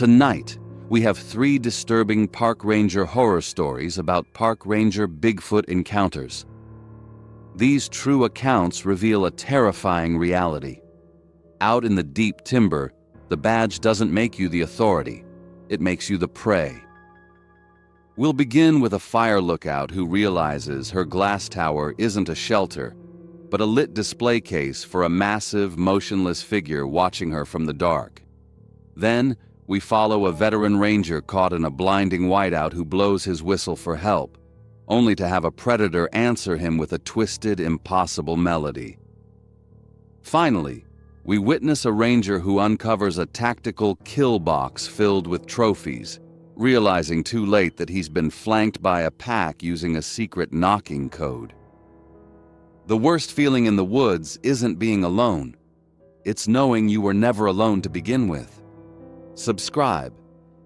Tonight, we have 3 disturbing Park Ranger horror stories about Park Ranger Bigfoot encounters. These true accounts reveal a terrifying reality. Out in the deep timber, the badge doesn't make you the authority, it makes you the prey. We'll begin with a fire lookout who realizes her glass tower isn't a shelter, but a lit display case for a massive, motionless figure watching her from the dark. Then, we follow a veteran ranger caught in a blinding whiteout who blows his whistle for help, only to have a predator answer him with a twisted, impossible melody. Finally, we witness a ranger who uncovers a tactical kill box filled with trophies, realizing too late that he's been flanked by a pack using a secret knocking code. The worst feeling in the woods isn't being alone. It's knowing you were never alone to begin with. Subscribe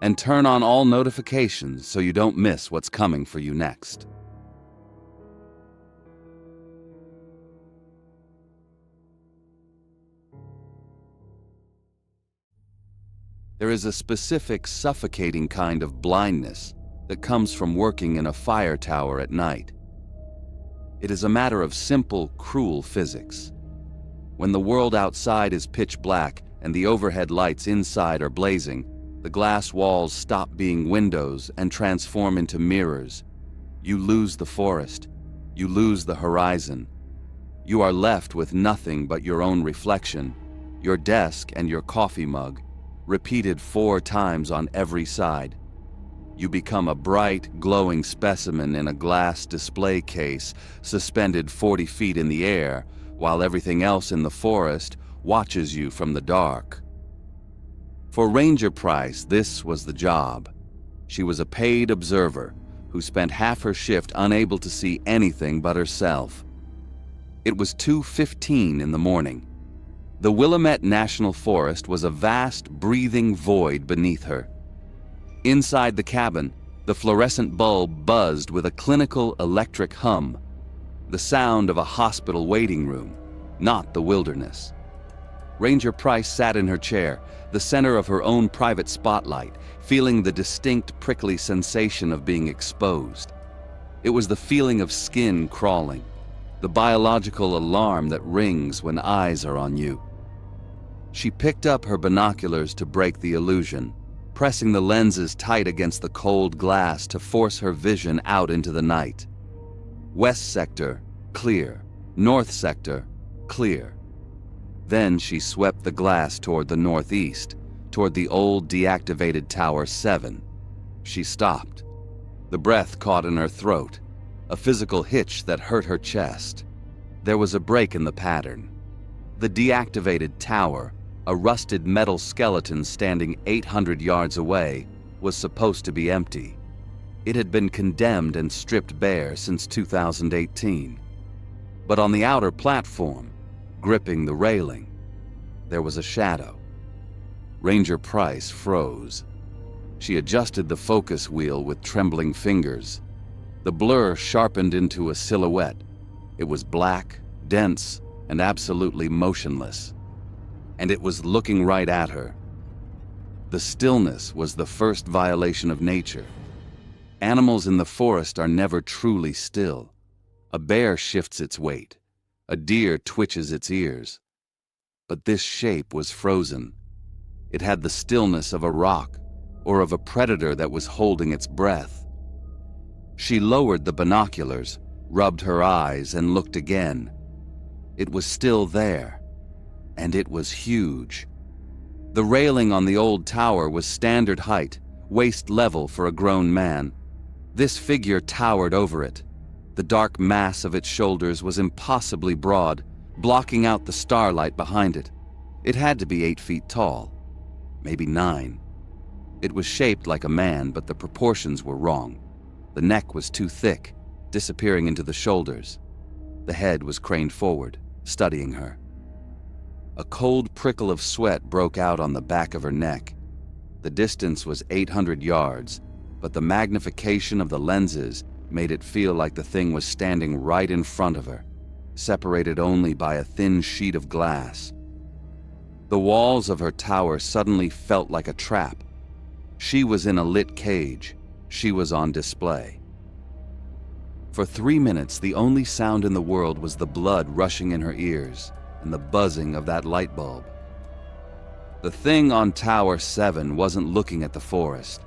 and turn on all notifications so you don't miss what's coming for you next. There is a specific suffocating kind of blindness that comes from working in a fire tower at night. It is a matter of simple, cruel physics. When the world outside is pitch black and the overhead lights inside are blazing, the glass walls stop being windows and transform into mirrors. You lose the forest. You lose the horizon. You are left with nothing but your own reflection, your desk and your coffee mug, repeated 4 times on every side. You become a bright, glowing specimen in a glass display case suspended 40 feet in the air, while everything else in the forest watches you from the dark. For Ranger Price, this was the job. She was a paid observer who spent half her shift unable to see anything but herself. It was 2:15 in the morning. The Willamette National Forest was a vast, breathing void beneath her. Inside the cabin, the fluorescent bulb buzzed with a clinical electric hum, the sound of a hospital waiting room, not the wilderness. Ranger Price sat in her chair, the center of her own private spotlight, feeling the distinct prickly sensation of being exposed. It was the feeling of skin crawling, the biological alarm that rings when eyes are on you. She picked up her binoculars to break the illusion, pressing the lenses tight against the cold glass to force her vision out into the night. West sector, clear. North sector, clear. Then she swept the glass toward the northeast, toward the old deactivated Tower 7. She stopped. The breath caught in her throat, a physical hitch that hurt her chest. There was a break in the pattern. The deactivated tower, a rusted metal skeleton standing 800 yards away, was supposed to be empty. It had been condemned and stripped bare since 2018. But on the outer platform, gripping the railing, there was a shadow. Ranger Price froze. She adjusted the focus wheel with trembling fingers. The blur sharpened into a silhouette. It was black, dense, and absolutely motionless. And it was looking right at her. The stillness was the first violation of nature. Animals in the forest are never truly still. A bear shifts its weight. A deer twitches its ears. But this shape was frozen. It had the stillness of a rock or of a predator that was holding its breath. She lowered the binoculars, rubbed her eyes, and looked again. It was still there. And it was huge. The railing on the old tower was standard height, waist level for a grown man. This figure towered over it. The dark mass of its shoulders was impossibly broad, blocking out the starlight behind it. It had to be 8 feet tall, maybe 9. It was shaped like a man, but the proportions were wrong. The neck was too thick, disappearing into the shoulders. The head was craned forward, studying her. A cold prickle of sweat broke out on the back of her neck. The distance was 800 yards, but the magnification of the lenses made it feel like the thing was standing right in front of her, separated only by a thin sheet of glass. The walls of her tower suddenly felt like a trap. She was in a lit cage. She was on display. For 3 minutes, the only sound in the world was the blood rushing in her ears and the buzzing of that light bulb. The thing on Tower 7 wasn't looking at the forest.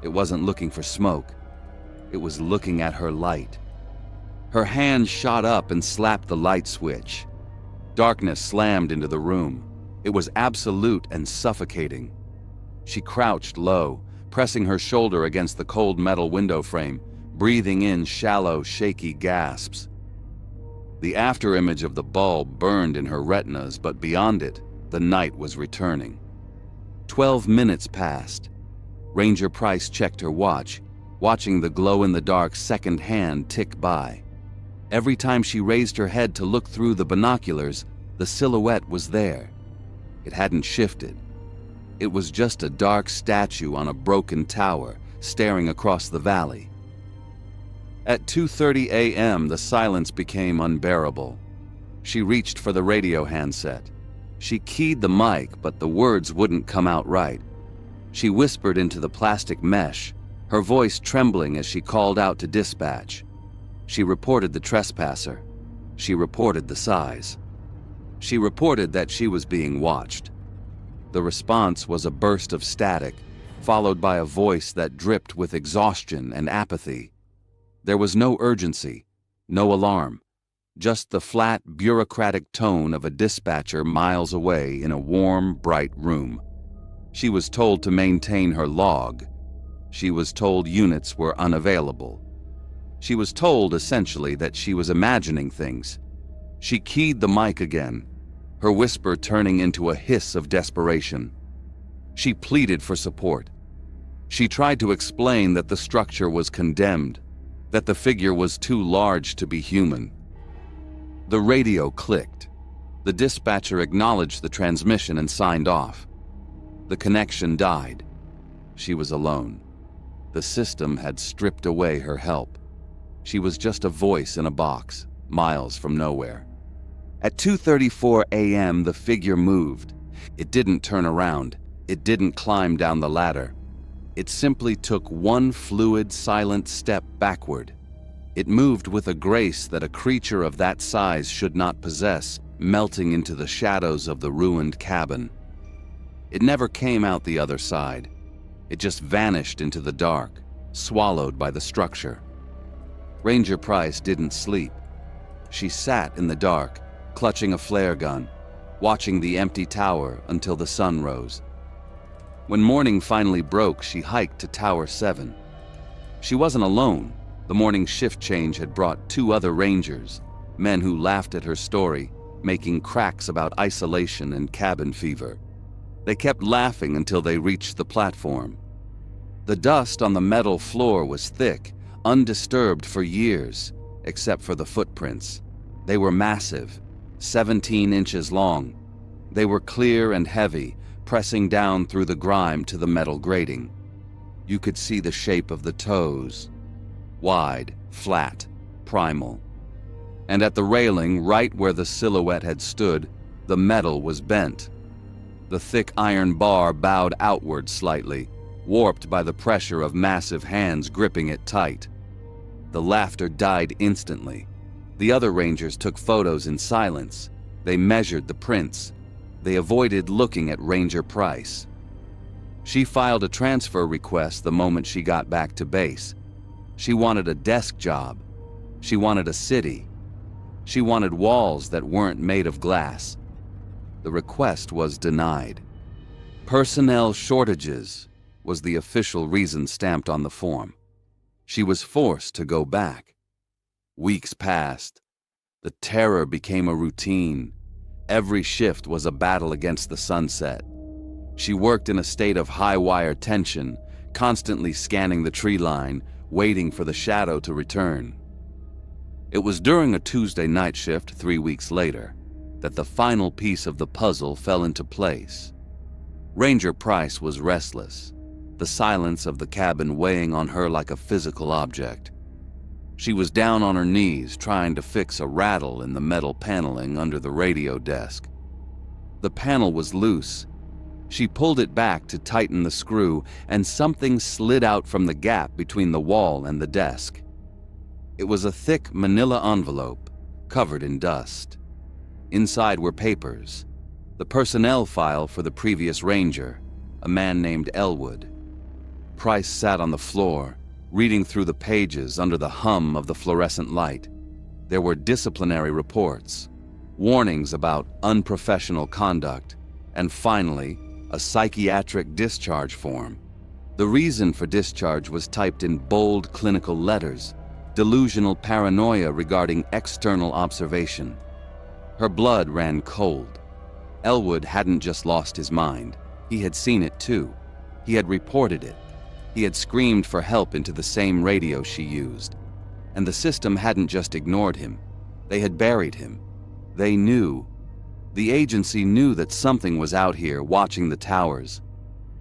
It wasn't looking for smoke. It was looking at her light. Her hand shot up and slapped the light switch. Darkness slammed into the room. It was absolute and suffocating. She crouched low, pressing her shoulder against the cold metal window frame, breathing in shallow, shaky gasps. The afterimage of the bulb burned in her retinas, but beyond it, the night was returning. 12 minutes passed. Ranger Price checked her watch, watching the glow-in-the-dark second hand tick by. Every time she raised her head to look through the binoculars, the silhouette was there. It hadn't shifted. It was just a dark statue on a broken tower, staring across the valley. At 2:30 a.m., the silence became unbearable. She reached for the radio handset. She keyed the mic, but the words wouldn't come out right. She whispered into the plastic mesh, her voice trembling as she called out to dispatch. She reported the trespasser. She reported the size. She reported that she was being watched. The response was a burst of static, followed by a voice that dripped with exhaustion and apathy. There was no urgency, no alarm, just the flat, bureaucratic tone of a dispatcher miles away in a warm, bright room. She was told to maintain her log. She was told units were unavailable. She was told, essentially, that she was imagining things. She keyed the mic again, her whisper turning into a hiss of desperation. She pleaded for support. She tried to explain that the structure was condemned, that the figure was too large to be human. The radio clicked. The dispatcher acknowledged the transmission and signed off. The connection died. She was alone. The system had stripped away her help. She was just a voice in a box, miles from nowhere. At 2:34 a.m., the figure moved. It didn't turn around. It didn't climb down the ladder. It simply took one fluid, silent step backward. It moved with a grace that a creature of that size should not possess, melting into the shadows of the ruined cabin. It never came out the other side. It just vanished into the dark, swallowed by the structure. Ranger Price didn't sleep. She sat in the dark, clutching a flare gun, watching the empty tower until the sun rose. When morning finally broke, she hiked to Tower 7. She wasn't alone. The morning shift change had brought 2 other rangers, men who laughed at her story, making cracks about isolation and cabin fever. They kept laughing until they reached the platform. The dust on the metal floor was thick, undisturbed for years, except for the footprints. They were massive, 17 inches long. They were clear and heavy, pressing down through the grime to the metal grating. You could see the shape of the toes. Wide, flat, primal. And at the railing, right where the silhouette had stood, the metal was bent. The thick iron bar bowed outward slightly, warped by the pressure of massive hands gripping it tight. The laughter died instantly. The other rangers took photos in silence. They measured the prints. They avoided looking at Ranger Price. She filed a transfer request the moment she got back to base. She wanted a desk job. She wanted a city. She wanted walls that weren't made of glass. The request was denied. Personnel shortages was the official reason stamped on the form. She was forced to go back. Weeks passed. The terror became a routine. Every shift was a battle against the sunset. She worked in a state of high-wire tension, constantly scanning the tree line, waiting for the shadow to return. It was during a Tuesday night shift 3 weeks later that the final piece of the puzzle fell into place. Ranger Price was restless, the silence of the cabin weighing on her like a physical object. She was down on her knees trying to fix a rattle in the metal paneling under the radio desk. The panel was loose. She pulled it back to tighten the screw, and something slid out from the gap between the wall and the desk. It was a thick manila envelope, covered in dust. Inside were papers, the personnel file for the previous ranger, a man named Elwood. Price sat on the floor, reading through the pages under the hum of the fluorescent light. There were disciplinary reports, warnings about unprofessional conduct, and finally, a psychiatric discharge form. The reason for discharge was typed in bold clinical letters: delusional paranoia regarding external observation. Her blood ran cold. Elwood hadn't just lost his mind. He had seen it too. He had reported it. He had screamed for help into the same radio she used. And the system hadn't just ignored him. They had buried him. They knew. The agency knew that something was out here watching the towers.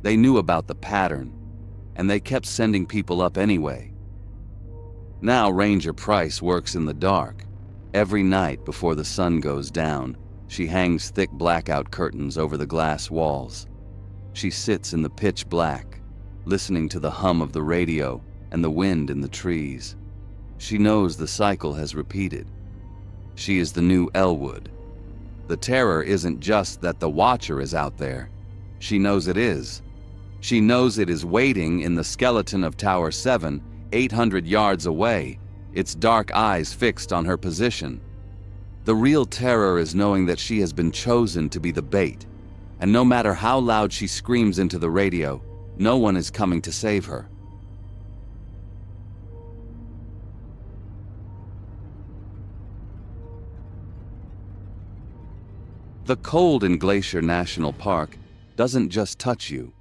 They knew about the pattern, and they kept sending people up anyway. Now Ranger Price works in the dark. Every night before the sun goes down, she hangs thick blackout curtains over the glass walls. She sits in the pitch black, listening to the hum of the radio and the wind in the trees. She knows the cycle has repeated. She is the new Elwood. The terror isn't just that the Watcher is out there. She knows it is. She knows it is waiting in the skeleton of Tower 7, 800 yards away, its dark eyes fixed on her position. The real terror is knowing that she has been chosen to be the bait, and no matter how loud she screams into the radio, no one is coming to save her. The cold in Glacier National Park doesn't just touch you,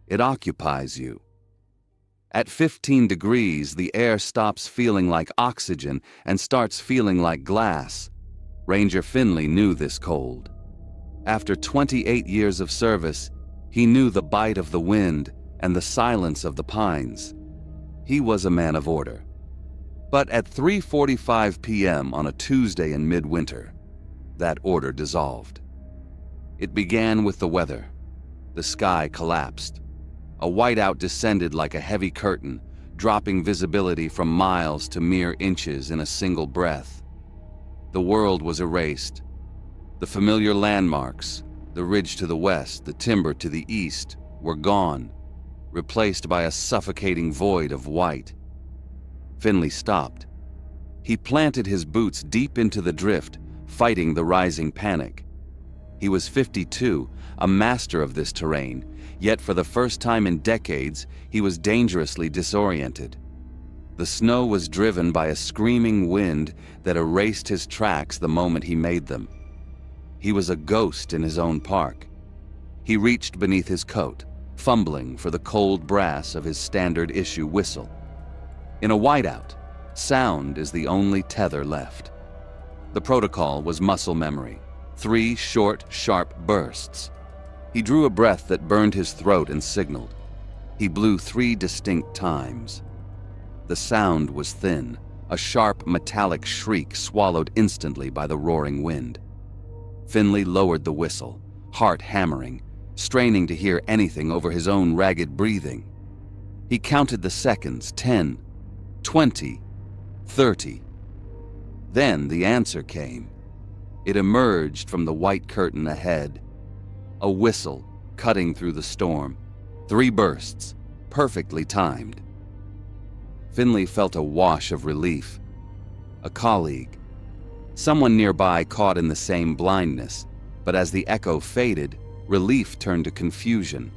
it occupies you. At 15 degrees, the air stops feeling like oxygen and starts feeling like glass. Ranger Finley knew this cold. After 28 years of service, he knew the bite of the wind and the silence of the pines. He was a man of order. But at 3:45 p.m. on a Tuesday in midwinter, that order dissolved. It began with the weather. The sky collapsed. A whiteout descended like a heavy curtain, dropping visibility from miles to mere inches in a single breath. The world was erased. The familiar landmarks, the ridge to the west, the timber to the east, were gone, replaced by a suffocating void of white. Finley stopped. He planted his boots deep into the drift, fighting the rising panic. He was 52, a master of this terrain, yet for the first time in decades, he was dangerously disoriented. The snow was driven by a screaming wind that erased his tracks the moment he made them. He was a ghost in his own park. He reached beneath his coat, fumbling for the cold brass of his standard issue whistle. In a whiteout, sound is the only tether left. The protocol was muscle memory, 3 short, sharp bursts. He drew a breath that burned his throat and signaled. He blew 3 distinct times. The sound was thin, a sharp metallic shriek swallowed instantly by the roaring wind. Finley lowered the whistle, heart hammering, straining to hear anything over his own ragged breathing. He counted the seconds, 10, 20, 30. Then the answer came. It emerged from the white curtain ahead. A whistle cutting through the storm. 3 bursts, perfectly timed. Finley felt a wash of relief. A colleague. Someone nearby caught in the same blindness, but as the echo faded, relief turned to confusion.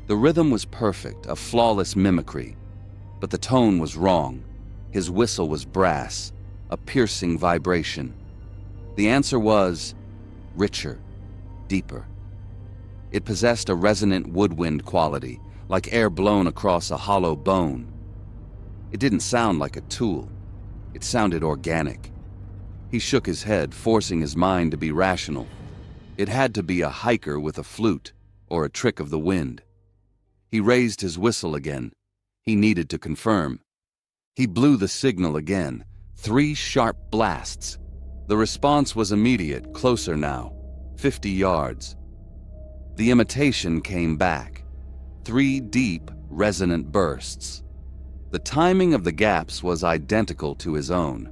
The rhythm was perfect, a flawless mimicry, but the tone was wrong. His whistle was brass, a piercing vibration. The answer was richer, deeper. It possessed a resonant woodwind quality, like air blown across a hollow bone. It didn't sound like a tool. It sounded organic. He shook his head, forcing his mind to be rational. It had to be a hiker with a flute or a trick of the wind. He raised his whistle again. He needed to confirm. He blew the signal again, 3 sharp blasts. The response was immediate, closer now, 50 yards. The imitation came back. 3 deep, resonant bursts. The timing of the gaps was identical to his own.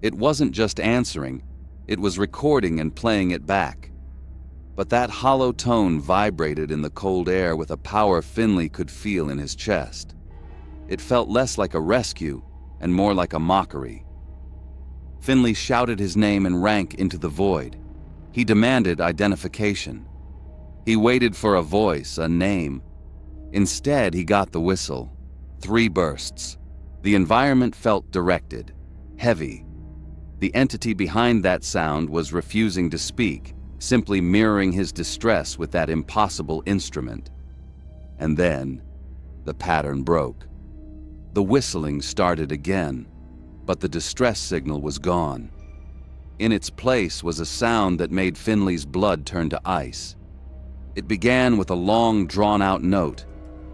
It wasn't just answering, it was recording and playing it back. But that hollow tone vibrated in the cold air with a power Finley could feel in his chest. It felt less like a rescue and more like a mockery. Finley shouted his name and rank into the void. He demanded identification. He waited for a voice, a name. Instead, he got the whistle. 3 bursts. The environment felt directed, heavy. The entity behind that sound was refusing to speak, simply mirroring his distress with that impossible instrument. And then, the pattern broke. The whistling started again, but the distress signal was gone. In its place was a sound that made Finley's blood turn to ice. It began with a long, drawn-out note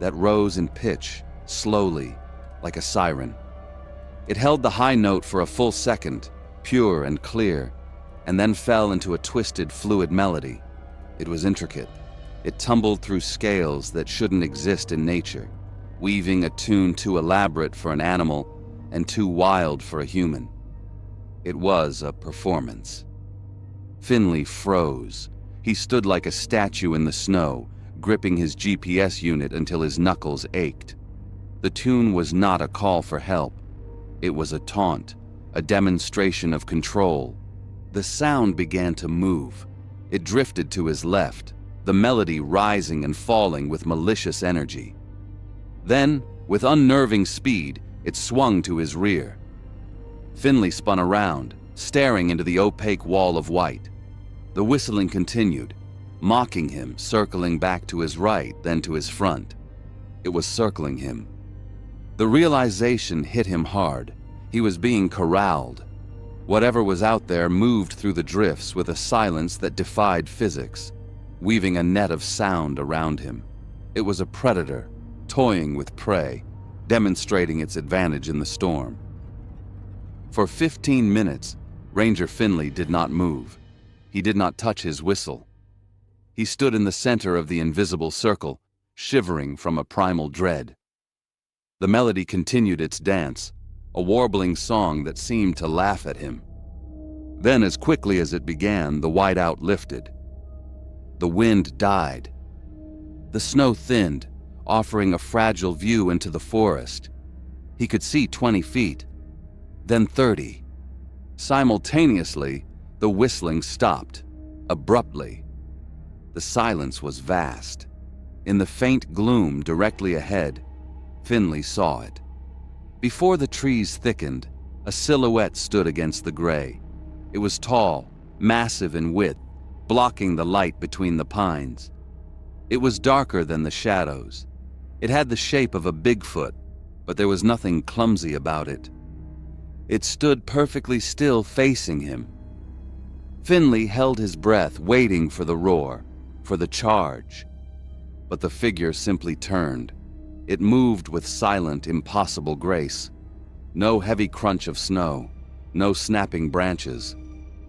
that rose in pitch, slowly, like a siren. It held the high note for a full second, pure and clear, and then fell into a twisted, fluid melody. It was intricate. It tumbled through scales that shouldn't exist in nature, weaving a tune too elaborate for an animal and too wild for a human. It was a performance. Finley froze. He stood like a statue in the snow, gripping his GPS unit until his knuckles ached. The tune was not a call for help. It was a taunt, a demonstration of control. The sound began to move. It drifted to his left, the melody rising and falling with malicious energy. Then, with unnerving speed, it swung to his rear. Finley spun around, staring into the opaque wall of white. The whistling continued, mocking him, circling back to his right, then to his front. It was circling him. The realization hit him hard. He was being corralled. Whatever was out there moved through the drifts with a silence that defied physics, weaving a net of sound around him. It was a predator, toying with prey, demonstrating its advantage in the storm. For 15 minutes, Ranger Finley did not move. He did not touch his whistle. He stood in the center of the invisible circle, shivering from a primal dread. The melody continued its dance, a warbling song that seemed to laugh at him. Then, as quickly as it began, the whiteout lifted. The wind died. The snow thinned, offering a fragile view into the forest. He could see 20 feet, then 30. Simultaneously, the whistling stopped, abruptly. The silence was vast. In the faint gloom directly ahead, Finley saw it. Before the trees thickened, a silhouette stood against the gray. It was tall, massive in width, blocking the light between the pines. It was darker than the shadows. It had the shape of a Bigfoot, but there was nothing clumsy about it. It stood perfectly still, facing him. Finley held his breath, waiting for the roar, for the charge. But the figure simply turned. It moved with silent, impossible grace. No heavy crunch of snow, no snapping branches.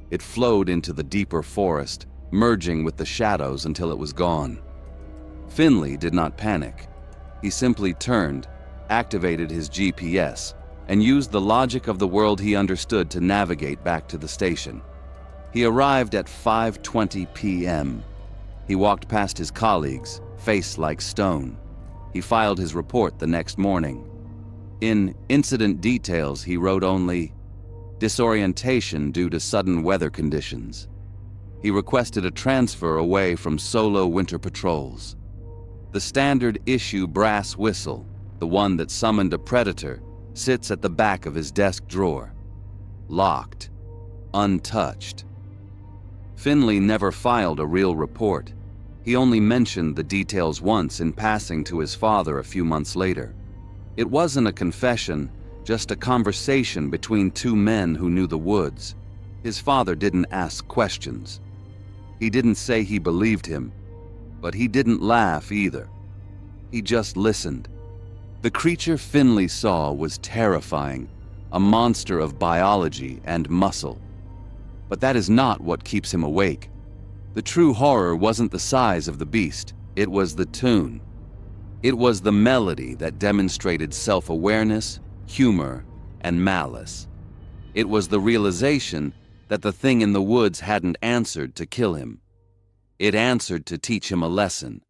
It flowed into the deeper forest, merging with the shadows until it was gone. Finley did not panic. He simply turned, activated his GPS, and used the logic of the world he understood to navigate back to the station. He arrived at 5:20 p.m. He walked past his colleagues, face like stone. He filed his report the next morning. In incident details, he wrote only, disorientation due to sudden weather conditions. He requested a transfer away from solo winter patrols. The standard issue brass whistle, the one that summoned a predator, sits at the back of his desk drawer. Locked. Untouched. Finley never filed a real report. He only mentioned the details once in passing to his father a few months later. It wasn't a confession, just a conversation between 2 men who knew the woods. His father didn't ask questions. He didn't say he believed him, but he didn't laugh either. He just listened. The creature Finley saw was terrifying, a monster of biology and muscle. But that is not what keeps him awake. The true horror wasn't the size of the beast, it was the tune. It was the melody that demonstrated self-awareness, humor, and malice. It was the realization that the thing in the woods hadn't answered to kill him. It answered to teach him a lesson.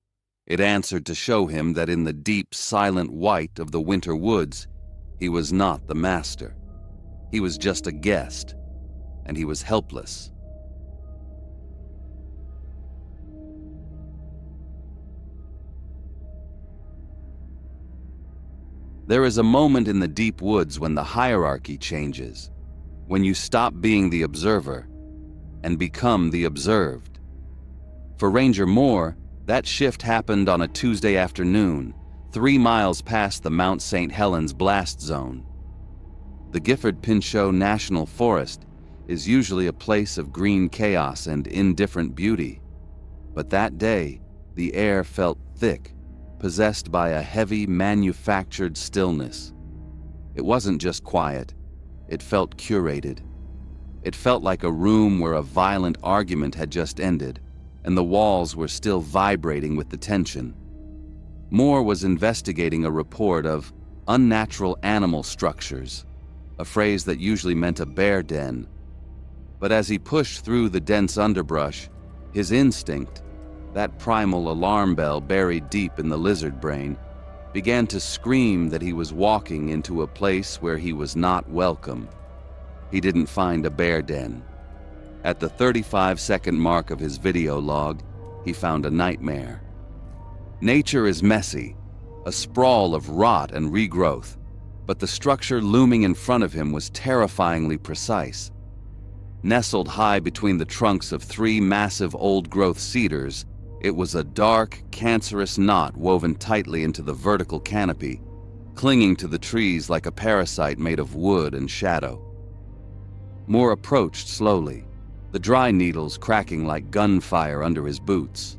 It answered to show him that in the deep, silent white of the winter woods, he was not the master. He was just a guest, and he was helpless. There is a moment in the deep woods when the hierarchy changes, when you stop being the observer and become the observed. For Ranger Moore, that shift happened on a Tuesday afternoon, 3 miles past the Mount St. Helens blast zone. The Gifford Pinchot National Forest is usually a place of green chaos and indifferent beauty, but that day the air felt thick, possessed by a heavy, manufactured stillness. It wasn't just quiet, it felt curated. It felt like a room where a violent argument had just ended, and the walls were still vibrating with the tension. Moore was investigating a report of unnatural animal structures, a phrase that usually meant a bear den. But as he pushed through the dense underbrush, his instinct, that primal alarm bell buried deep in the lizard brain, began to scream that he was walking into a place where he was not welcome. He didn't find a bear den. At the 35-second mark of his video log, he found a nightmare. Nature is messy, a sprawl of rot and regrowth, but the structure looming in front of him was terrifyingly precise. Nestled high between the trunks of 3 massive old-growth cedars, it was a dark, cancerous knot woven tightly into the vertical canopy, clinging to the trees like a parasite made of wood and shadow. Moore approached slowly, the dry needles cracking like gunfire under his boots.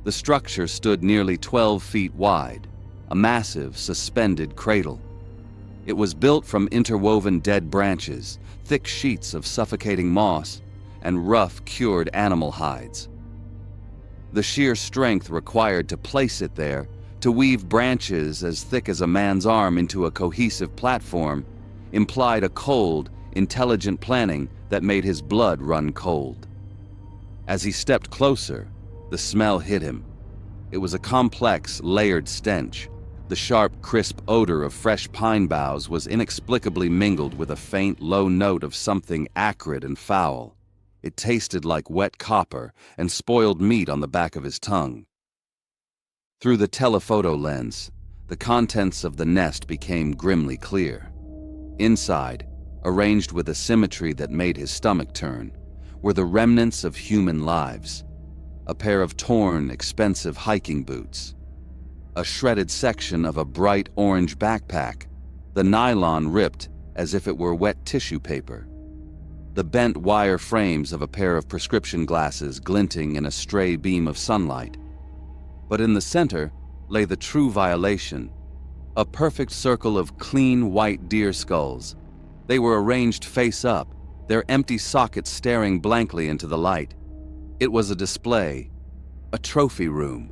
The structure stood nearly 12 feet wide, a massive, suspended cradle. It was built from interwoven dead branches, thick sheets of suffocating moss, and rough, cured animal hides. The sheer strength required to place it there, to weave branches as thick as a man's arm into a cohesive platform, implied a cold, intelligent planning that made his blood run cold. As he stepped closer, the smell hit him. It was a complex, layered stench. The sharp, crisp odor of fresh pine boughs was inexplicably mingled with a faint, low note of something acrid and foul. It tasted like wet copper and spoiled meat on the back of his tongue. Through the telephoto lens, the contents of the nest became grimly clear. Inside, arranged with a symmetry that made his stomach turn, were the remnants of human lives. A pair of torn, expensive hiking boots. A shredded section of a bright orange backpack, the nylon ripped as if it were wet tissue paper. The bent wire frames of a pair of prescription glasses glinting in a stray beam of sunlight. But in the center lay the true violation, a perfect circle of clean white deer skulls. They were arranged face up, their empty sockets staring blankly into the light. It was a display, a trophy room.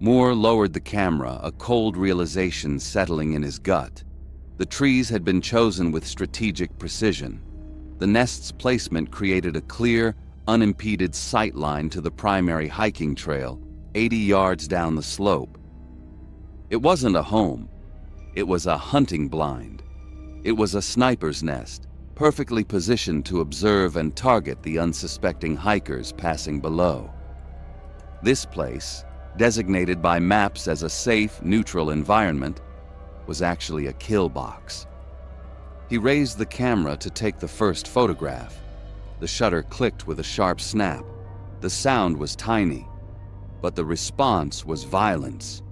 Moore lowered the camera, a cold realization settling in his gut. The trees had been chosen with strategic precision. The nest's placement created a clear, unimpeded sight line to the primary hiking trail, 80 yards down the slope. It wasn't a home. It was a hunting blind. It was a sniper's nest, perfectly positioned to observe and target the unsuspecting hikers passing below. This place, designated by maps as a safe, neutral environment, was actually a kill box. He raised the camera to take the first photograph. The shutter clicked with a sharp snap. The sound was tiny, but the response was violence.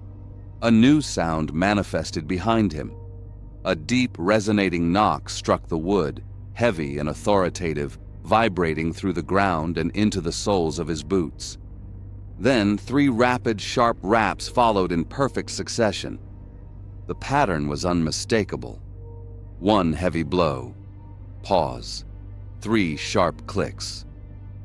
A new sound manifested behind him. A deep, resonating knock struck the wood, heavy and authoritative, vibrating through the ground and into the soles of his boots. Then 3 rapid, sharp raps followed in perfect succession. The pattern was unmistakable. 1 heavy blow. Pause. 3 sharp clicks.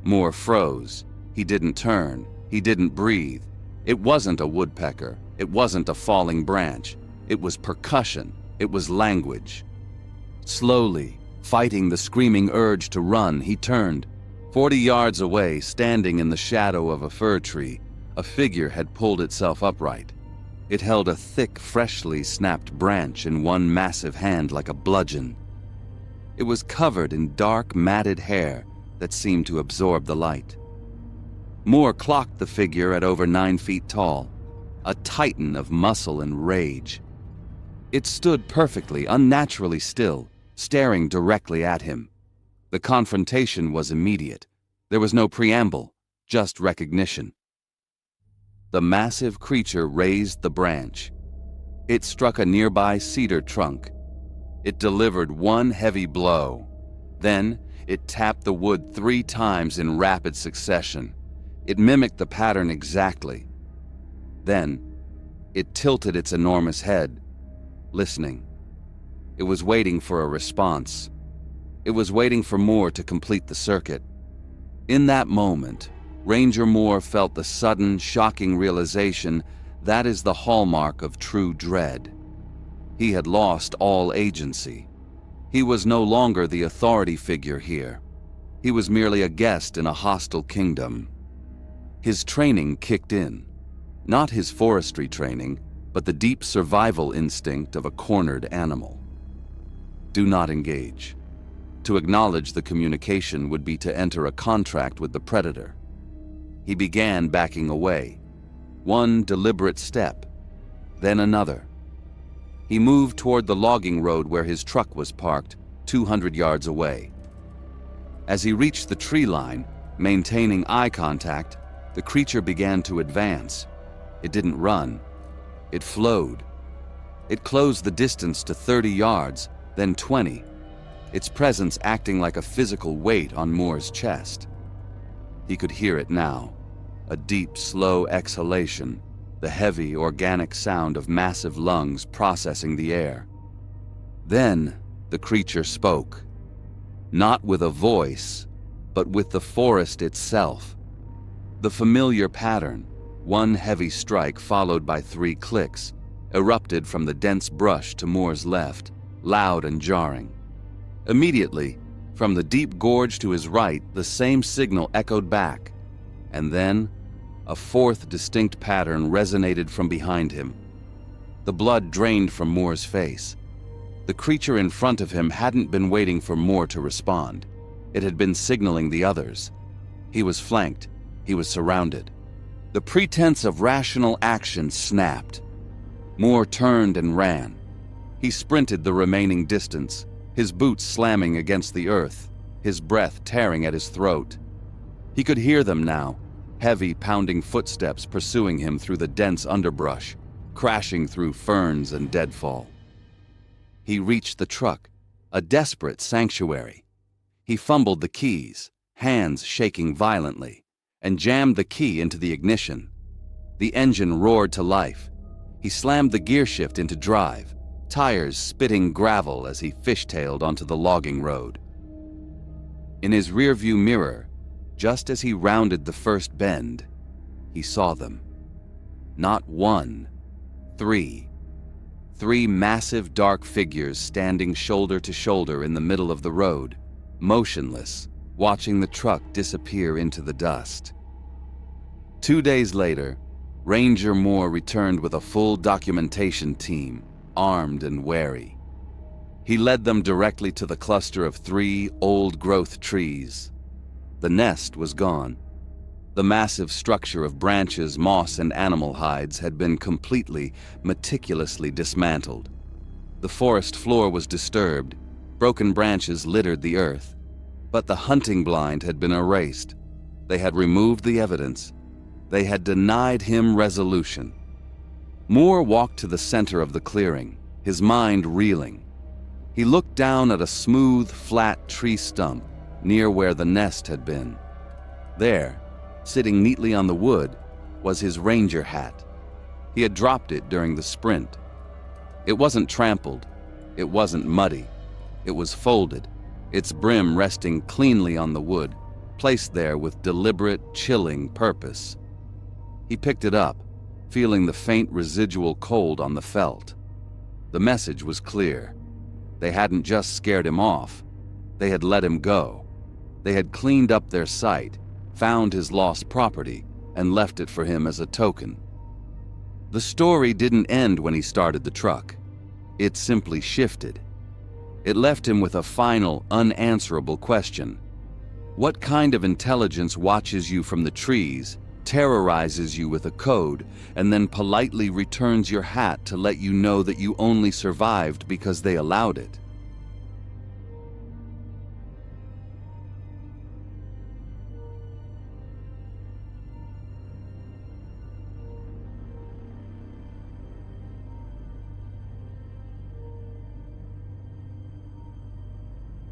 Moore froze. He didn't turn. He didn't breathe. It wasn't a woodpecker. It wasn't a falling branch. It was percussion. It was language. Slowly, fighting the screaming urge to run, he turned. 40 yards away, standing in the shadow of a fir tree, a figure had pulled itself upright. It held a thick, freshly snapped branch in one massive hand like a bludgeon. It was covered in dark, matted hair that seemed to absorb the light. Moore clocked the figure at over 9 feet tall, a titan of muscle and rage. It stood perfectly, unnaturally still, staring directly at him. The confrontation was immediate. There was no preamble, just recognition. The massive creature raised the branch. It struck a nearby cedar trunk. It delivered one heavy blow. Then, it tapped the wood 3 times in rapid succession. It mimicked the pattern exactly. Then, it tilted its enormous head, listening. It was waiting for a response. It was waiting for Moore to complete the circuit. In that moment, Ranger Moore felt the sudden, shocking realization that is the hallmark of true dread. He had lost all agency. He was no longer the authority figure here. He was merely a guest in a hostile kingdom. His training kicked in. Not his forestry training, but the deep survival instinct of a cornered animal. Do not engage. To acknowledge the communication would be to enter a contract with the predator. He began backing away. One deliberate step, then another. He moved toward the logging road where his truck was parked, 200 yards away. As he reached the tree line, maintaining eye contact, the creature began to advance. It didn't run. It flowed. It closed the distance to 30 yards, then 20, its presence acting like a physical weight on Moore's chest. He could hear it now, a deep, slow exhalation, the heavy, organic sound of massive lungs processing the air. Then the creature spoke, not with a voice, but with the forest itself. The familiar pattern, one heavy strike followed by 3 clicks, erupted from the dense brush to Moore's left, loud and jarring. Immediately, from the deep gorge to his right, the same signal echoed back, and then a 4th distinct pattern resonated from behind him. The blood drained from Moore's face. The creature in front of him hadn't been waiting for Moore to respond. It had been signaling the others. He was flanked. He was surrounded. The pretense of rational action snapped. Moore turned and ran. He sprinted the remaining distance, his boots slamming against the earth, his breath tearing at his throat. He could hear them now, heavy, pounding footsteps pursuing him through the dense underbrush, crashing through ferns and deadfall. He reached the truck, a desperate sanctuary. He fumbled the keys, hands shaking violently, and jammed the key into the ignition. The engine roared to life. He slammed the gear shift into drive, tires spitting gravel as he fishtailed onto the logging road. In his rearview mirror, just as he rounded the first bend, he saw them. Not 1, 3. 3 massive dark figures standing shoulder to shoulder in the middle of the road, motionless, watching the truck disappear into the dust. 2 days later, Ranger Moore returned with a full documentation team, armed and wary. He led them directly to the cluster of 3 old-growth trees. The nest was gone. The massive structure of branches, moss, and animal hides had been completely, meticulously dismantled. The forest floor was disturbed. Broken branches littered the earth. But the hunting blind had been erased. They had removed the evidence. They had denied him resolution. Moore walked to the center of the clearing, his mind reeling. He looked down at a smooth, flat tree stump near where the nest had been. There, sitting neatly on the wood, was his ranger hat. He had dropped it during the sprint. It wasn't trampled. It wasn't muddy. It was folded, its brim resting cleanly on the wood, placed there with deliberate, chilling purpose. He picked it up, feeling the faint residual cold on the felt. The message was clear. They hadn't just scared him off. They had let him go. They had cleaned up their site, found his lost property, and left it for him as a token. The story didn't end when he started the truck. It simply shifted. It left him with a final, unanswerable question. What kind of intelligence watches you from the trees, terrorizes you with a code, and then politely returns your hat to let you know that you only survived because they allowed it?